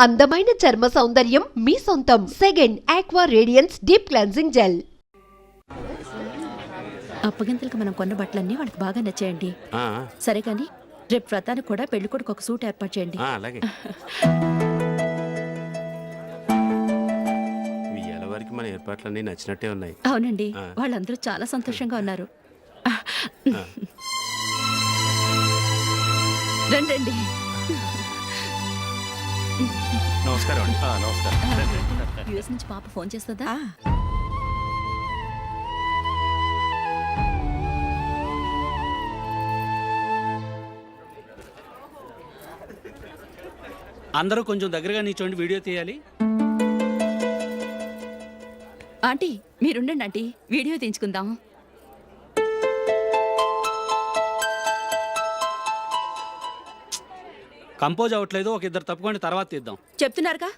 అందమైన చర్మ సౌందర్యం మీ సొంతం. Second aqua radiance deep cleansing gel. అప్పగింతలకు మనం కొన్న బట్టలన్నీ వాళ్ళకి బాగా నచ్చాయండి. సరే కానీ రేపు వ్రతానికి కూడా పెళ్లి కొడుకు ఒక సూట్ ఏర్పాటు చేయండి. అలాగే. ఇవాళ వరకు మన ఏర్పాట్లన్నీ నచ్చినట్టే ఉన్నాయి. అవునండి, వాళ్ళందరూ చాలా సంతోషంగా ఉన్నారు. రండి. నమస్కారం. యూఎస్ నుంచి పాప ఫోన్ చేస్తుందా? అందరూ కొంచెం దగ్గరగా నిల్చోండి, వీడియో తీయాలి. ఆంటీ మీరుండండి ఆంటీ, వీడియో తీయించుకుందాం. కంపోజ్ అవ్వట్లేదు, ఒక ఇద్దరు తప్పుకోండి, తర్వాత తీద్దాం. చెప్తున్నారుగా,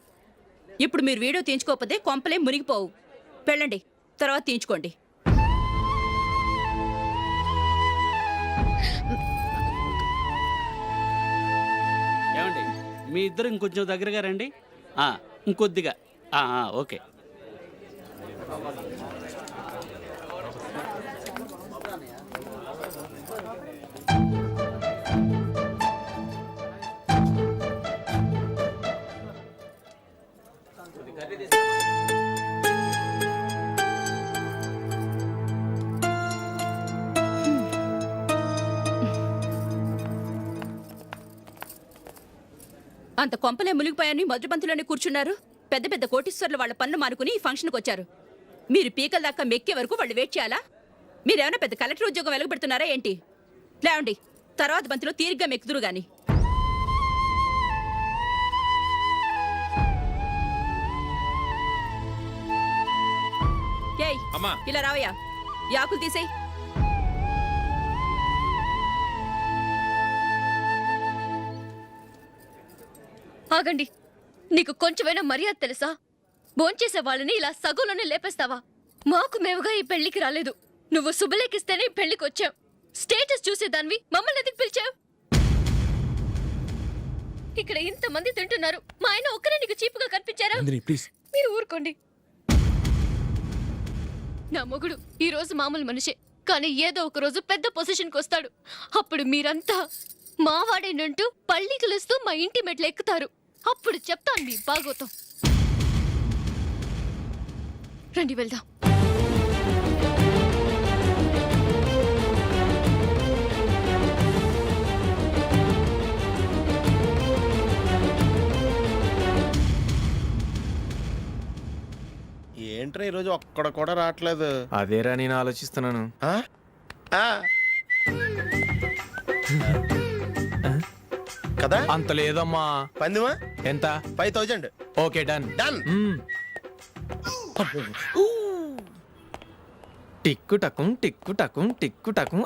ఇప్పుడు మీరు వీడియో తీయించుకోకపోతే కొంపలే మునిగిపోవు. వెళ్ళండి, తర్వాత తీయించుకోండి. ఏమండి, మీ ఇద్దరు ఇంకొంచెం దగ్గరగా రండి. ఇంకొద్దిగా. ఓకే. అంత కొంపలే మునిగిపోయాని మొదటి బంతిలోనే కూర్చున్నారు. పెద్ద పెద్ద కోటీశ్వర్లు వాళ్ళ పన్ను మానుకుని ఈ ఫంక్షన్కి వచ్చారు. మీరు పీకల దాకా మెక్కే వరకు వాళ్ళు వెయిట్ చేయాలా? మీరేమైనా పెద్ద కలెక్టర్ ఉద్యోగం వెలగబెడుతున్నారా ఏంటి? లేవండి, తర్వాత బంతిలో తీరిగ్గా మెక్కుదురు గాని. ఏయ్, ఇలా రావయ్యా, యాకులు తీసేయ్. ఆగండి, నీకు కొంచెమైనా మర్యాద తెలుసా? భోంచేసే వాళ్ళని ఇలా సగంలోనే లేపేస్తావా? మాకు మేముగా ఈ పెళ్లికి రాలేదు. నువ్వు శుభలేఖిస్తేనే ఈ పెళ్లికి వచ్చావు. స్టేటస్ చూసేదానివి మమ్మల్ని ఎందుకు పిలిచావు? ఇక్కడ ఇంతమంది తింటున్నారు, మా ఆయన ఒక్కరే నీకు చీపుగా కనిపించారా? మీరు ఊరుకోండి. నా మొగుడు ఈ రోజు మామూలు మనిషే, కానీ ఏదో ఒక రోజు పెద్ద పొజిషన్కి వస్తాడు. అప్పుడు మీరంతా మావాడేనంటూ పళ్ళి కలుస్తూ మా ఇంటి మెట్లు ఎక్కుతారు. అప్పుడు చెప్తాను మీ బాగోతం. రండి వెళ్దాం. ఏంట్రా ఈరోజు ఒక్కడ కూడా రావట్లేదు? అదేరా నేను ఆలోచిస్తున్నాను. కదా అంత లేదమ్మా. పందిమా ఎంత? 5000. Okay, done. డన్. టిక్కు టకుం టిక్కు టకుం టిక్కు టకుం.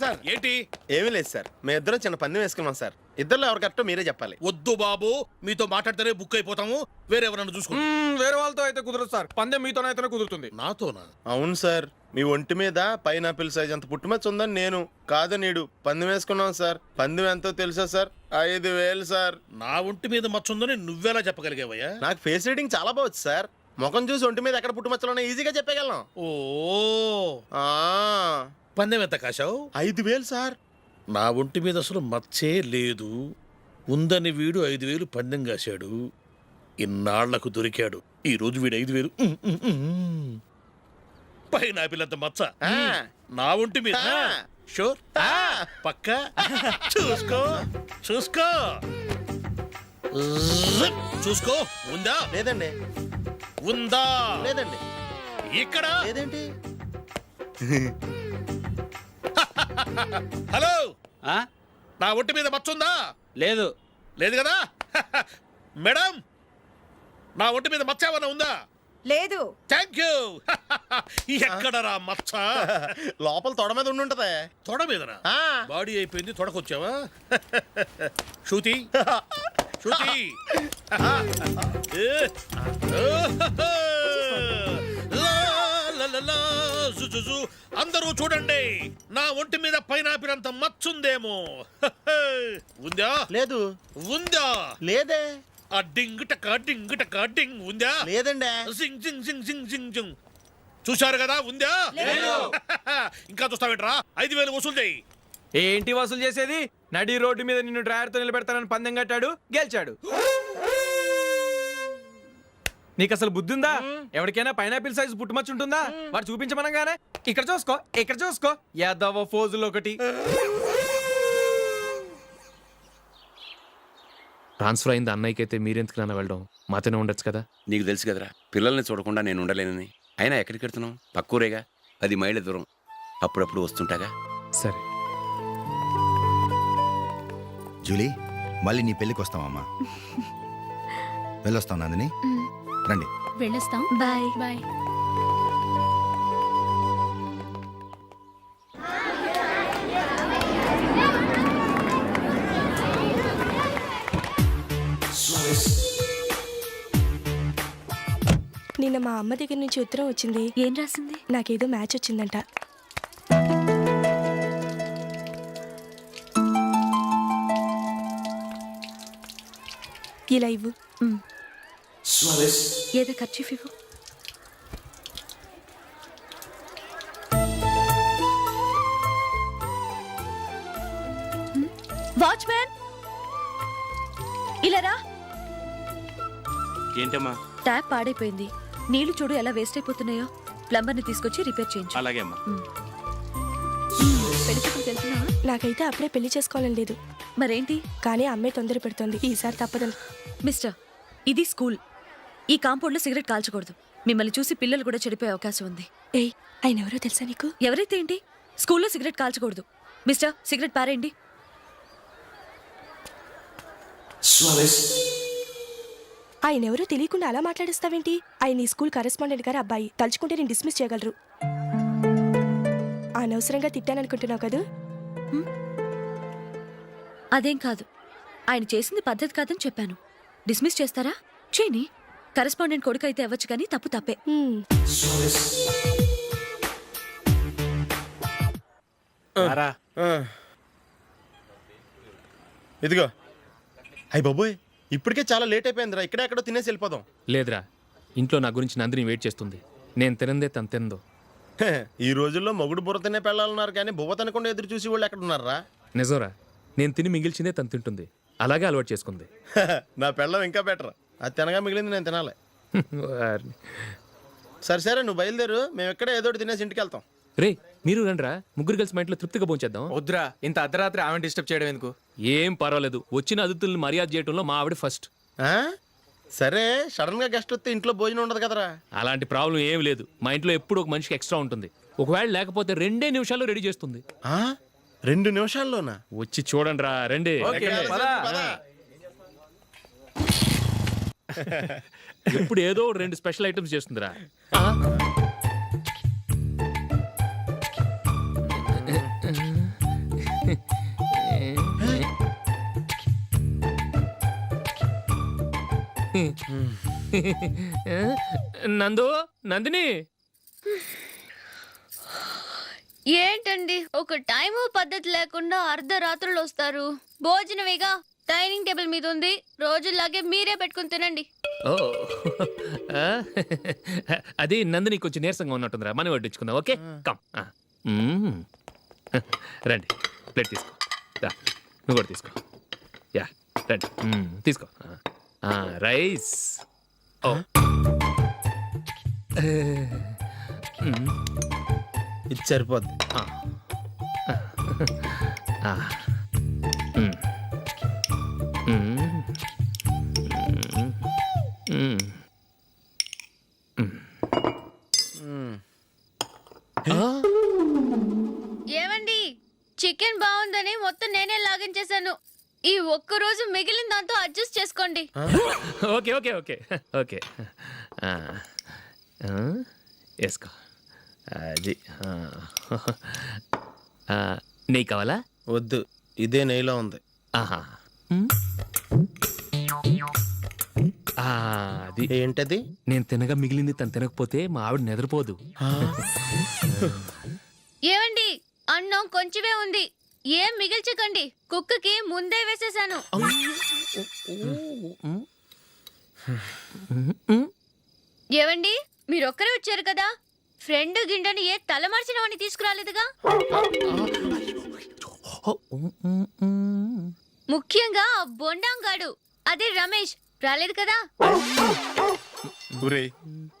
సార్ ఏంటి? ఏమీ లేదు సార్, మేము ఇద్దరం చిన్న పందెం వేసుకున్నాం సార్. ఇద్దరు ఎవరు కరెక్టో మీరే చెప్పాలి. వద్దు బాబు, మీతో మాట్లాడితేనే బుక్ అయిపోతాము. వేరే ఎవరన్నా చూసుకుంటాం. వేరే వాళ్ళతో అయితే కుదరదు సార్, పందెం మీతోనైతేనే కుదురుతుంది. నాతోనా? అవును సార్, మీ ఒంటి మీద పైనాపిల్ సైజ్ అంత పుట్టుమచ్చ ఉందని నేను కాదు నీడు పందెం వేసుకున్నాం సార్. పందెం ఎంతో తెలుసా సార్? 5000 సార్. నా ఒంటి మీద మచ్చ ఉందని నువ్వెలా చెప్పగలిగావయ్యా? నాకు ఫేస్ రీడింగ్ చాలా బాగుంది సార్. ముఖం చూసి ఒంటి మీద ఎక్కడ పుట్టుమచ్చలో ఈజీగా చెప్పగలను. ఓ, పందెం ఎంత కాశావు? 5000 సార్. నా ఒంటి మీద అసలు మచ్చే లేదు. ఉందని వీడు 5000 పందెం కాశాడు. ఇన్నాళ్లకు దొరికాడు. ఈ రోజు వీడు 5000. పైన పిల్లంత మచ్చ నా ఒంటి మీద. షూర్? పక్కా? చూసుకో చూసుకో చూసుకో. ఉందా? లేదండి. ఉందా? లేదండి. ఇక్కడ లేదేంటి? హలో, నా ఒంటి మీద మచ్చ ఉందా? లేదు. లేదు కదా? మేడం, నా ఒంటి మీద మచ్చ ఏమన్నా ఉందా? లేదు. Thank you. ఎక్కడరా మచ్చ? లోపల తొడ మీద ఉండుంటదే. తొడ మీదనా? బాడీ అయిపోయింది, తొడకొచ్చావా? శృతి శృతి, అందరూ చూడండి, నా ఒంటి మీద పైనాపిల్ అంత మచ్చుందేమో. ఉందా? లేదు. ఉందా? లేదే. ఆ డింగ్ టక డింగ్ టక డింగ్ ఉందా? లేదండి. సింగ్ సింగ్ సింగ్ సింగ్ సింగ్ సింగ్. చూశారు కదా, ఉందా? ఇంకా చూస్తావేంట్రా? 5,000 వసూలు చేయి. ఏంటి వసూలు చేసేది? నడి రోడ్డు మీద నిన్ను డ్రైవర్తో నిలబెడతానని పందెం కట్టాడు, గెలిచాడు. నీకు అసలు బుద్ధి ఉందా? ఎవరికైనా పైనాపిల్ సైజ్ పుట్టుమచ్చు ఉంటుందా? వాడు చూపించమనగానే ఇక్కడ చూసుకో, ఇక్కడ చూసుకో, యాదవ ఫోజులు ఒకటి. ట్రాన్స్ఫర్ అయింది అన్నయ్యకి అయితే మీరెందుకు నాన్న వెళ్ళడం? మాతోనే ఉండొచ్చు కదా. నీకు తెలుసు కదరా, పిల్లల్ని చూడకుండా నేను ఉండలేనని. అయినా ఎక్కడికి వెళ్తున్నావు? పక్కూరేగా, 10 మైళ్ళ దూరం. అప్పుడప్పుడు వస్తుంటాగా. సరే. జూలీ, మళ్ళీ నీ పెళ్ళికి వస్తామమ్మా. వెళ్ళొస్తాం నందిని, రండి. వెళ్ళొస్తాం. Bye bye. నిన్న మా అమ్మ దగ్గర నుంచి ఉత్తరం వచ్చింది. ఏం రాసింది? నాకేదో మ్యాచ్ వచ్చిందంట. ఇలా ఇవ్వు. ఏదో ఖర్చీఫ్ ఇవ్వు. వాచ్మ్యాన్, ఇలా రా. ఏంటమ్మా? ట్యాప్ పాడైపోయింది. నీళ్లు చూడు ఎలా వేస్ట్ అయిపోతున్నాయో. ప్లంబర్ని తీసుకొచ్చి రిపేర్ చేయించు. అలాగే అమ్మా. పెళ్లి చూపులకు వెళ్తున్నావా? నాకైతే అప్పుడే పెళ్లి చేసుకోవాలని లేదు, మరేంటి? కానీ అమ్మే తొందర పెడుతోంది. ఈసారి తప్పదని. మిస్టర్, ఇది స్కూల్. ఈ కాంపౌండ్లో సిగరెట్ కాల్చకూడదు. మిమ్మల్ని చూసి పిల్లలు కూడా చెడిపోయే అవకాశం ఉంది. ఏయ్, ఆయన ఎవరో తెలుసా నీకు? ఎవరైతే ఏంటి, స్కూల్లో సిగరెట్ కాల్చకూడదు. మిస్టర్, సిగరెట్ పారేయండి. ఆయన ఎవరో తెలియకుండా అలా మాట్లాడిస్తావేంటి? ఆయన ఈ స్కూల్ కరెస్పాండెంట్ గారి అబ్బాయి. తలుచుకుంటే నేను డిస్మిస్ చేయగలరు. అనవసరంగా తిట్టాననుకుంటున్నావు కదా? అదేం కాదు, ఆయన చేసింది పద్ధతి కాదని చెప్పాను. డిస్మిస్ చేస్తారా? చేయని. కరెస్పాండెంట్ కొడుకు అయితే అవ్వచ్చు, కానీ తప్పు తప్పే. ఇదిగో. అయ్య బాబోయ్, ఇప్పటికే చాలా లేట్ అయిపోయిందిరా. ఇక్కడే ఎక్కడో తినేసి వెళ్ళిపోదాం. లేదురా, ఇంట్లో నా గురించి నందిని వెయిట్ చేస్తుంది. నేను తినందే తను తిందో. ఈ రోజుల్లో మొగుడు బుర్ర తినే పెళ్ళాలన్నారు, కానీ బువ్వ తినకుండా ఎదురు చూసి వాళ్ళు ఎక్కడ ఉన్నారా? నిజంరా, నేను తిని మిగిల్చిందే తను తింటుంది. అలాగే అలవాటు చేసుకుంది. నా పెళ్ళం ఇంకా బెటర్. అది తినగా మిగిలింది నేను తినాలి. సరే సరే, నువ్వు బయలుదేరు. మేము ఎక్కడ ఏదో ఒకటి తినేసి ఇంటికి వెళ్తాం. రే, మీరు రండిరా, ముగ్గురు కలిసి మా ఇంట్లో తృప్తిగా పోంచేద్దాం. వద్దురా, ఇంత అర్ధరాత్రి ఆమె డిస్టర్బ్ చేయడం ఎందుకు? ఏం పర్వాలేదు, వచ్చిన అతిథుల్ని మర్యాద చేయడంలో మా ఆవిడ ఫస్ట్. ఆ? సరే, సడన్ గా గెస్ట్ వస్తే ఇంట్లో భోజనం ఉండదు కదరా? అలాంటి ప్రాబ్లం ఏం లేదు. మా ఇంట్లో ఎప్పుడు ఒక మనిషికి ఎక్స్ట్రా ఉంటుంది. ఒకవేళ లేకపోతే 2 నిమిషాల్లో రెడీ చేస్తుంది. 2 నిమిషాల్లోనా? వచ్చి చూడండి రా, రండి. ఇప్పుడు ఏదో 2 స్పెషల్ ఐటమ్స్ చేస్తుందిరా. నందు, నందిని. ఏంటండి, ఒక టైము పద్ధతి లేకుండా అర్ధరాత్రులు వస్తారు. భోజనమేగా, డైనింగ్ టేబుల్ మీద ఉంది. రోజులాగే మీరే పెట్టుకుని తినండి. ఓ, అది నందిని కొంచెం నీరసంగా ఉన్నట్టుందిరా. మనం వడ్డించుకుందాం. Okay, come. రండి, ప్లేట్ తీసుకో. నువ్వు కూడా తీసుకో. యా, రండి, తీసుకో. రైస్. ఓ, ఇది సరిపోద్ది. ఏమండి, చికెన్ బాగుందని మొత్తం నేనే లాగించేశాను. ఈ ఒక్కరోజు మిగిలిన దాంతో అడ్జస్ట్ చేసుకోండి. Okay okay okay okay. వేసుకో. అది నెయ్యి కావాలా? వద్దు, ఇదే నెయ్యిలో ఉంది. ఆహా, అది ఏంటది? నేను తినగా మిగిలింది తను తినకపోతే మా ఆవిడ నిద్రపోదు. ఏమండి, అన్నం కొంచెమే ఉంది. ఏం మిగిల్చకండి, కుక్కకి ముందే వేసేసాను. ఏవండి మీరు ఒక్కరే వచ్చారు కదా ఫ్రెండ్ గిండని ఏ తలమార్చిన వాడిని తీసుకురాలేదుగా ముఖ్యంగా ఆ బొండాంగాడు అదే రమేష్ రాలేదు కదా ఒరే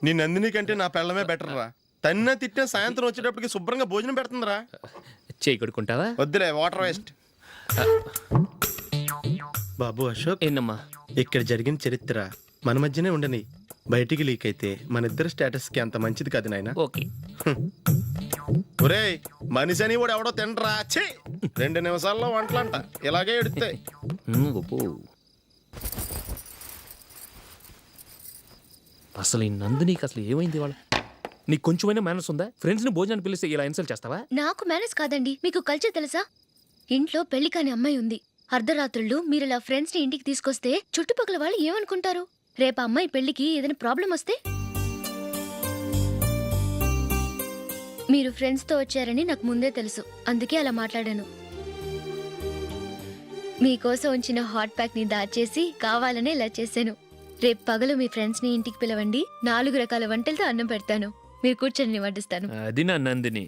నీ నందిని కంటే నా పెళ్ళమే బెటర్ రా. తన్న తిట్టిన సాయంత్రం వచ్చేటప్పటికి శుభ్రంగా భోజనం పెడుతుందిరా. చేయి కొడుకుంటావా? వద్దులే, వాటర్ వేస్ట్. బాబు అశోక్, ఏందమ్మా? ఇక్కడ జరిగిన చరిత్ర మన మధ్యనే ఉండని, బయటికి లీక్ అయితే మన ఇద్దరు స్టేటస్ కి అంత మంచిది కాదు నాయన. ఓకే. ఒరే మనిషి అని కూడా ఎవడో తినరా. ఛీ 2 నిమిషాల్లో వంటలంట ఇలాగే ఎడుతాయి. అసలు ఈ నందినికి అసలు ఏమైంది వాళ్ళ? నీకు కొంచెమైనా మేనస్ ఉందా? ఫ్రెండ్స్ ని భోజనాన్ని పిలిస్తే ఇలా ఇన్సల్ట్ చేస్తావా? నాకు మేనేజ్ కాదండి మీకు కల్చర్ తెలుసా ఇంట్లో పెళ్లి కాని అమ్మాయి ఉంది అర్ధరాత్రుళ్ళు మీరు ఇలా ఫ్రెండ్స్ ని ఇంటికి తీసుకొస్తే చుట్టుపక్కల వాళ్ళు ఏమనుకుంటారు రేపు అమ్మాయి పెళ్లికి ఏదైనా ప్రాబ్లం వస్తే మీరు ఫ్రెండ్స్ తో వచ్చారని నాకు ముందే తెలుసు అందుకే అలా మాట్లాడాను మీకోసం ఉంచిన హాట్ ప్యాక్ ని దాచేసి కావాలనే ఇలా చేశాను రేపు పగలు మీ ఫ్రెండ్స్ ని ఇంటికి పిలవండి 4 రకాల వంటలతో అన్నం పెడతాను మీరు కూర్చొని వడ్డిస్తాను అది నా నందిని.